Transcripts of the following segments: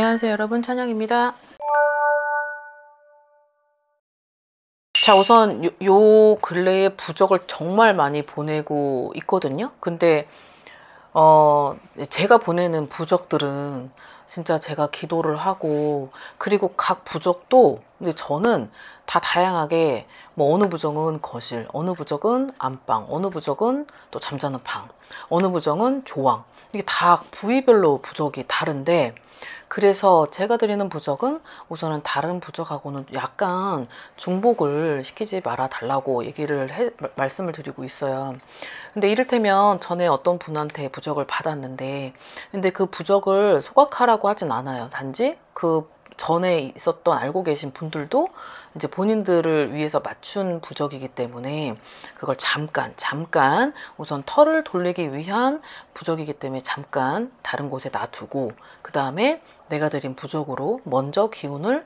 안녕하세요 여러분, 찬영입니다. 자, 우선 요 근래에 부적을 정말 많이 보내고 있거든요. 근데 제가 보내는 부적들은 진짜 제가 기도를 하고, 그리고 각 부적도 근데 저는 다 다양하게, 뭐 어느 부적은 거실, 어느 부적은 안방, 어느 부적은 또 잠자는 방, 어느 부적은 조왕, 이게 다 부위별로 부적이 다른데, 그래서 제가 드리는 부적은 우선은 다른 부적하고는 약간 중복을 시키지 말아 달라고 말씀을 드리고 있어요. 근데 이를테면 전에 어떤 분한테 부적을 받았는데, 근데 그 부적을 소각하라고 하진 않아요. 단지 그 전에 있었던 알고 계신 분들도 이제 본인들을 위해서 맞춘 부적이기 때문에 그걸 잠깐 우선 털을 돌리기 위한 부적이기 때문에 잠깐 다른 곳에 놔두고, 그 다음에 내가 드린 부적으로 먼저 기운을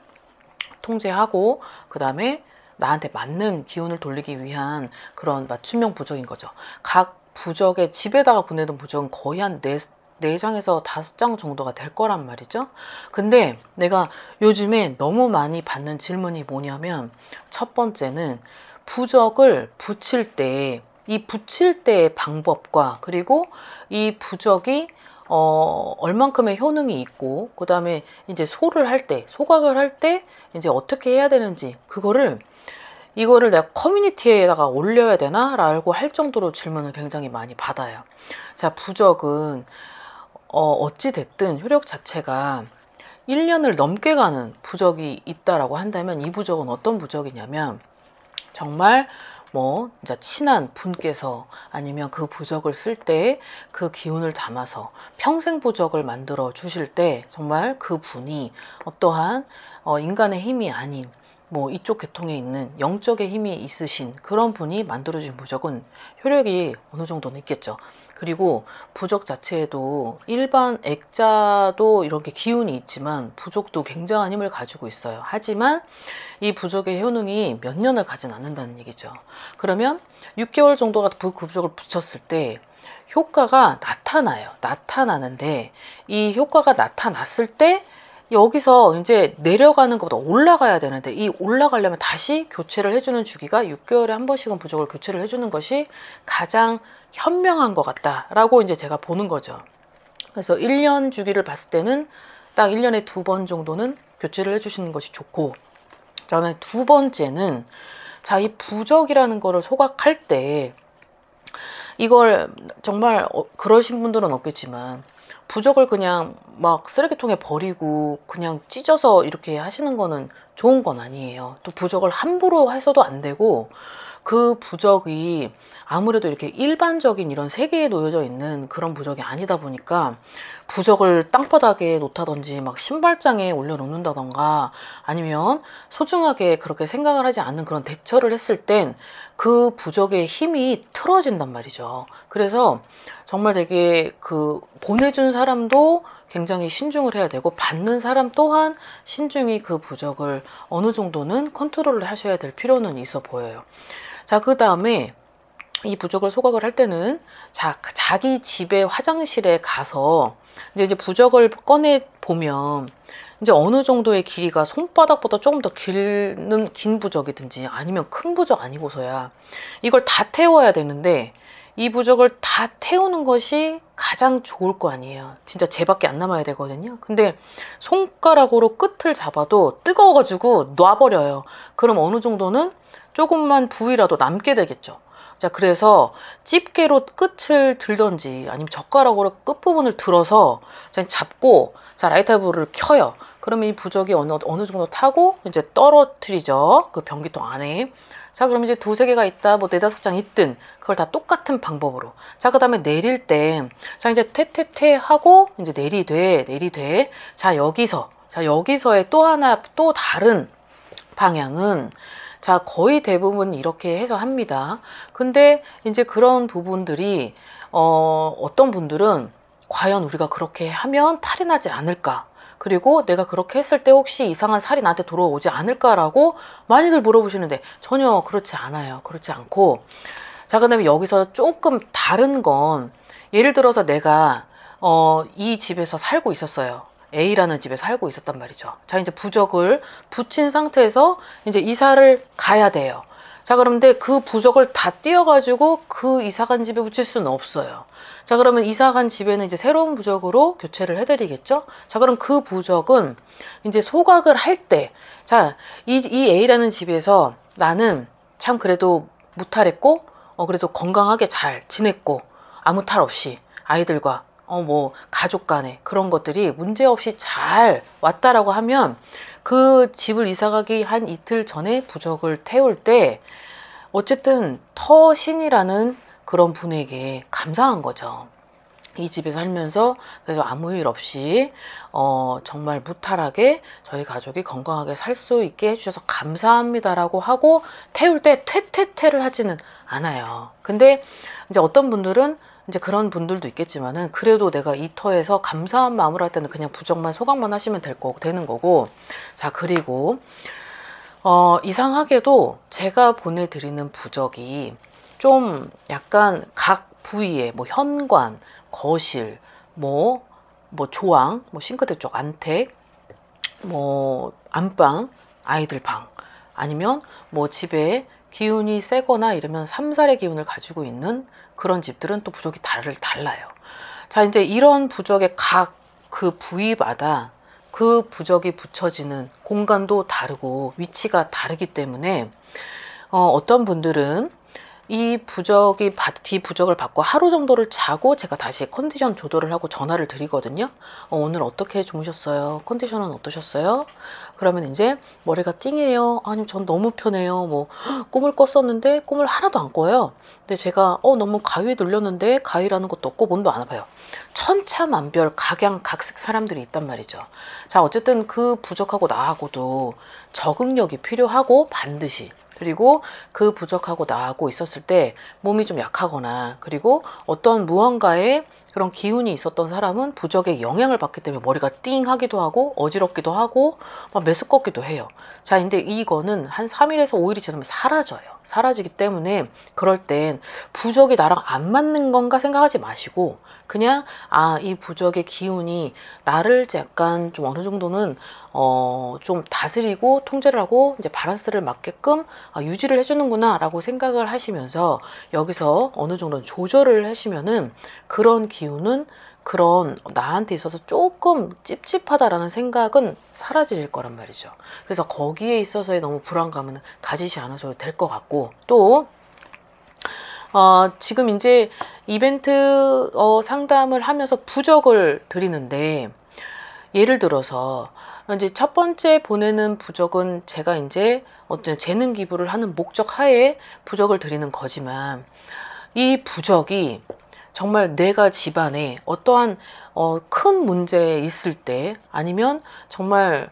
통제하고, 그 다음에 나한테 맞는 기운을 돌리기 위한 그런 맞춤형 부적인 거죠. 각 부적에 집에다가 보내던 부적은 거의 한 4장에서 5장 정도가 될 거란 말이죠. 근데 내가 요즘에 너무 많이 받는 질문이 뭐냐면, 첫 번째는 부적을 붙일 때, 이 붙일 때의 방법과, 그리고 이 부적이 얼만큼의 효능이 있고, 그 다음에 이제 소각을 할 때 이제 어떻게 해야 되는지, 이거를 내가 커뮤니티에다가 올려야 되나? 라고 할 정도로 질문을 굉장히 많이 받아요. 자, 부적은 어찌 됐든 효력 자체가 1년을 넘게 가는 부적이 있다라고 한다면, 이 부적은 어떤 부적이냐면, 정말 뭐 이제 친한 분께서, 아니면 그 부적을 쓸 때 그 기운을 담아서 평생 부적을 만들어 주실 때, 정말 그 분이 어떠한 인간의 힘이 아닌 뭐 이쪽 계통에 있는 영적의 힘이 있으신 그런 분이 만들어준 부적은 효력이 어느 정도는 있겠죠. 그리고 부적 자체에도 일반 액자도 이렇게 기운이 있지만 부적도 굉장한 힘을 가지고 있어요. 하지만 이 부적의 효능이 몇 년을 가진 않는다는 얘기죠. 그러면 6개월 정도가 그 부적을 붙였을 때 효과가 나타나는데, 이 효과가 나타났을 때 여기서 이제 내려가는 것보다 올라가야 되는데, 이 올라가려면 다시 교체를 해주는 주기가 6개월에 한 번씩은 부적을 교체를 해주는 것이 가장 현명한 것 같다라고 이제 제가 보는 거죠. 그래서 1년 주기를 봤을 때는 딱 1년에 2번 정도는 교체를 해주시는 것이 좋고, 저는 두 번째는, 자, 이 부적이라는 거를 소각할 때, 이걸 정말 그러신 분들은 없겠지만, 부적을 그냥 막 쓰레기통에 버리고 그냥 찢어서 이렇게 하시는 거는 좋은 건 아니에요. 또 부적을 함부로 해서도 안 되고, 그 부적이 아무래도 이렇게 일반적인 이런 세계에 놓여져 있는 그런 부적이 아니다 보니까, 부적을 땅바닥에 놓다든지 막 신발장에 올려놓는다던가, 아니면 소중하게 그렇게 생각을 하지 않는 그런 대처를 했을 땐 그 부적의 힘이 틀어진단 말이죠. 그래서 정말 되게 보내준 사람도 굉장히 신중을 해야 되고, 받는 사람 또한 신중히 그 부적을 어느 정도는 컨트롤을 하셔야 될 필요는 있어 보여요. 자, 그 다음에 이 부적을 소각을 할 때는, 자기 집의 화장실에 가서 이제 부적을 꺼내 보면, 이제 어느 정도의 길이가 손바닥보다 조금 더 긴 부적이든지, 아니면 큰 부적 아니고서야 이걸 다 태워야 되는데, 이 부적을 다 태우는 것이 가장 좋을 거 아니에요. 진짜 쟤밖에 안 남아야 되거든요. 근데 손가락으로 끝을 잡아도 뜨거워가지고 놔버려요. 그럼 어느 정도는 조금만 부위라도 남게 되겠죠. 자, 그래서 집게로 끝을 들던지, 아니면 젓가락으로 끝부분을 들어서 잡고, 자, 라이터불을 켜요. 그러면 이 부적이 어느 정도 타고 이제 떨어뜨리죠. 그 변기통 안에. 자, 그럼 이제 2-3개가 있다, 뭐 4-5장 있든, 그걸 다 똑같은 방법으로. 자, 그 다음에 내릴 때, 자, 이제 퇴 하고, 이제 내리되. 자, 여기서의 또 다른 방향은, 자, 거의 대부분 이렇게 해서 합니다. 근데 이제 그런 부분들이, 어떤 분들은 과연 우리가 그렇게 하면 탈이 나지 않을까? 그리고 내가 그렇게 했을 때 혹시 이상한 살이 나한테 들어오지 않을까라고 많이들 물어보시는데, 전혀 그렇지 않아요. 그렇지 않고, 자, 그다음에 여기서 조금 다른 건, 예를 들어서 내가 이 집에서 살고 있었어요. A라는 집에 살고 있었단 말이죠. 자, 이제 부적을 붙인 상태에서 이제 이사를 가야 돼요. 자, 그런데 그 부적을 다 띄어가지고 그 이사 간 집에 붙일 수는 없어요. 자, 그러면 이사 간 집에는 이제 새로운 부적으로 교체를 해드리겠죠. 자, 그럼 그 부적은 이제 소각을 할 때, 자, 이 A라는 집에서 나는 참 그래도 무탈했고, 그래도 건강하게 잘 지냈고, 아무 탈 없이 아이들과 뭐 가족 간에 그런 것들이 문제없이 잘 왔다라고 하면 그 집을 이사가기 한 이틀 전에 부적을 태울 때 어쨌든 터신이라는 그런 분에게 감사한 거죠. 이 집에 살면서 그래도 아무 일 없이 정말 무탈하게 저희 가족이 건강하게 살 수 있게 해주셔서 감사합니다라고 하고 태울 때 퇴퇴퇴를 하지는 않아요. 근데 이제 어떤 분들은 이제 그런 분들도 있겠지만은 그래도 내가 이 터에서 감사한 마음으로 할 때는 그냥 부적만 소각만 하시면 되는 거고. 자, 그리고 이상하게도 제가 보내드리는 부적이 좀 약간 각 부위에 뭐 현관, 거실, 뭐 조왕, 뭐 싱크대 쪽 안택, 뭐 안방, 아이들 방, 아니면 뭐 집에 기운이 세거나 이러면 삼살의 기운을 가지고 있는 그런 집들은 또 부적이 달라요. 자, 이제 이런 부적의 각 그 부위마다 그 부적이 붙여지는 공간도 다르고 위치가 다르기 때문에 어떤 분들은 이 부적을 받고 하루 정도를 자고 제가 다시 컨디션 조절을 하고 전화를 드리거든요. 오늘 어떻게 주무셨어요? 컨디션은 어떠셨어요? 그러면 이제 머리가 띵해요. 아니면 전 너무 편해요. 뭐 꿈을 꿨었는데 꿈을 하나도 안 꿔요. 근데 제가 너무 가위에 눌렸는데 가위라는 것도 없고 몸도 안 아파요. 천차만별 각양각색 사람들이 있단 말이죠. 자, 어쨌든 그 부적하고 나하고도 적응력이 필요하고 반드시, 그리고 그 부적하고 나하고 있었을 때 몸이 좀 약하거나 그리고 어떤 무언가에 그런 기운이 있었던 사람은 부적의 영향을 받기 때문에 머리가 띵 하기도 하고 어지럽기도 하고 막 메스껍기도 해요. 자, 근데 이거는 한 3일에서 5일이 지나면 사라져요. 사라지기 때문에 그럴 땐 부적이 나랑 안 맞는 건가 생각하지 마시고 그냥 이 부적의 기운이 나를 약간 좀 어느 정도는 좀 다스리고 통제를 하고 이제 밸런스를 맞게끔 유지를 해주는구나 라고 생각을 하시면서 여기서 어느 정도는 조절을 하시면은 그런 기운은 그런 나한테 있어서 조금 찝찝하다라는 생각은 사라질 거란 말이죠. 그래서 거기에 있어서의 너무 불안감은 가지지 않으셔도 될 것 같고, 또 지금 이제 이벤트 상담을 하면서 부적을 드리는데, 예를 들어서 이제 첫 번째 보내는 부적은 제가 이제 어떤 재능 기부를 하는 목적 하에 부적을 드리는 거지만, 이 부적이 정말 내가 집안에 어떠한 큰 문제 있을 때, 아니면 정말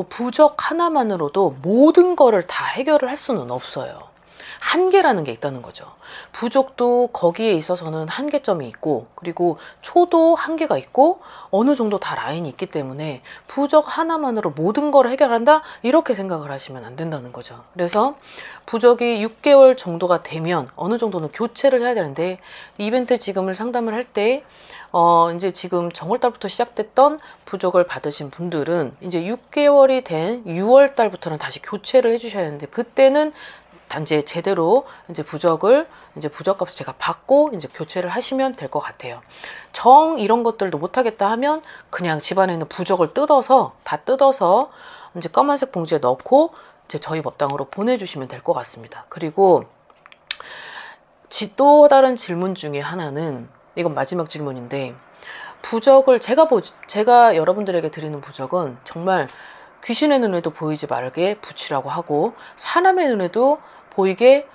부적 하나만으로도 모든 거를 다 해결을 할 수는 없어요. 한계라는 게 있다는 거죠. 부적도 거기에 있어서는 한계점이 있고, 그리고 초도 한계가 있고, 어느 정도 다 라인이 있기 때문에 부적 하나만으로 모든 걸 해결한다? 이렇게 생각을 하시면 안 된다는 거죠. 그래서 부적이 6개월 정도가 되면 어느 정도는 교체를 해야 되는데, 이벤트 지금을 상담을 할 때 이제 지금 정월달부터 시작됐던 부적을 받으신 분들은 이제 6개월이 된 6월달부터는 다시 교체를 해주셔야 하는데, 그때는 이제 제대로 이제 부적값을 제가 받고 이제 교체를 하시면 될 것 같아요. 이런 것들도 못하겠다 하면 그냥 집안에 있는 부적을 다 뜯어서 이제 검은색 봉지에 넣고 이제 저희 법당으로 보내주시면 될 것 같습니다. 그리고 또 다른 질문 중에 하나는, 이건 마지막 질문인데, 부적을 제가 여러분들에게 드리는 부적은 정말 귀신의 눈에도 보이지 말게 붙이라고 하고, 사람의 눈에도 보이게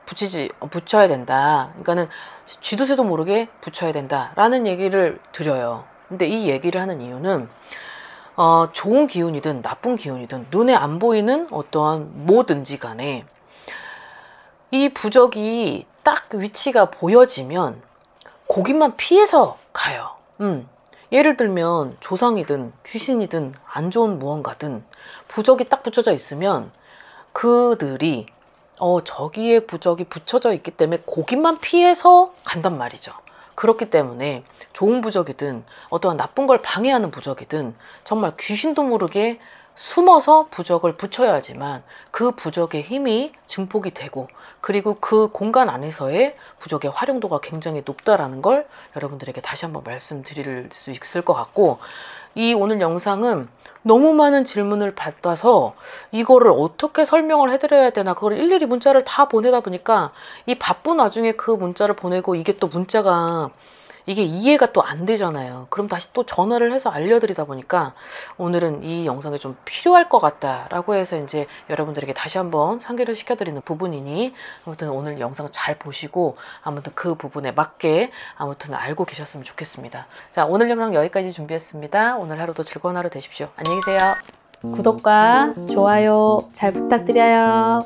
붙여야 된다. 그러니까는 쥐도 새도 모르게 붙여야 된다라는 얘기를 드려요. 근데 이 얘기를 하는 이유는 좋은 기운이든 나쁜 기운이든 눈에 안 보이는 어떠한 뭐든지 간에 이 부적이 딱 위치가 보여지면 거기만 피해서 가요. 예를 들면 조상이든 귀신이든 안 좋은 무언가든 부적이 딱 붙여져 있으면 그들이 저기에 부적이 붙여져 있기 때문에 거기만 피해서 간단 말이죠. 그렇기 때문에 좋은 부적이든 어떠한 나쁜 걸 방해하는 부적이든 정말 귀신도 모르게 숨어서 부적을 붙여야지만 그 부적의 힘이 증폭이 되고 그리고 그 공간 안에서의 부적의 활용도가 굉장히 높다라는 걸 여러분들에게 다시 한번 말씀드릴 수 있을 것 같고, 이 오늘 영상은 너무 많은 질문을 받아서 이거를 어떻게 설명을 해드려야 되나 그걸 일일이 문자를 다 보내다 보니까 이 바쁜 와중에 그 문자를 보내고 이게 또 문자가 이게 이해가 또 안 되잖아요. 그럼 다시 또 전화를 해서 알려드리다 보니까 오늘은 이 영상이 좀 필요할 것 같다라고 해서 이제 여러분들에게 다시 한번 상기를 시켜드리는 부분이니 아무튼 오늘 영상 잘 보시고 아무튼 그 부분에 맞게 아무튼 알고 계셨으면 좋겠습니다. 자, 오늘 영상 여기까지 준비했습니다. 오늘 하루도 즐거운 하루 되십시오. 안녕히 계세요. 구독과 좋아요 잘 부탁드려요.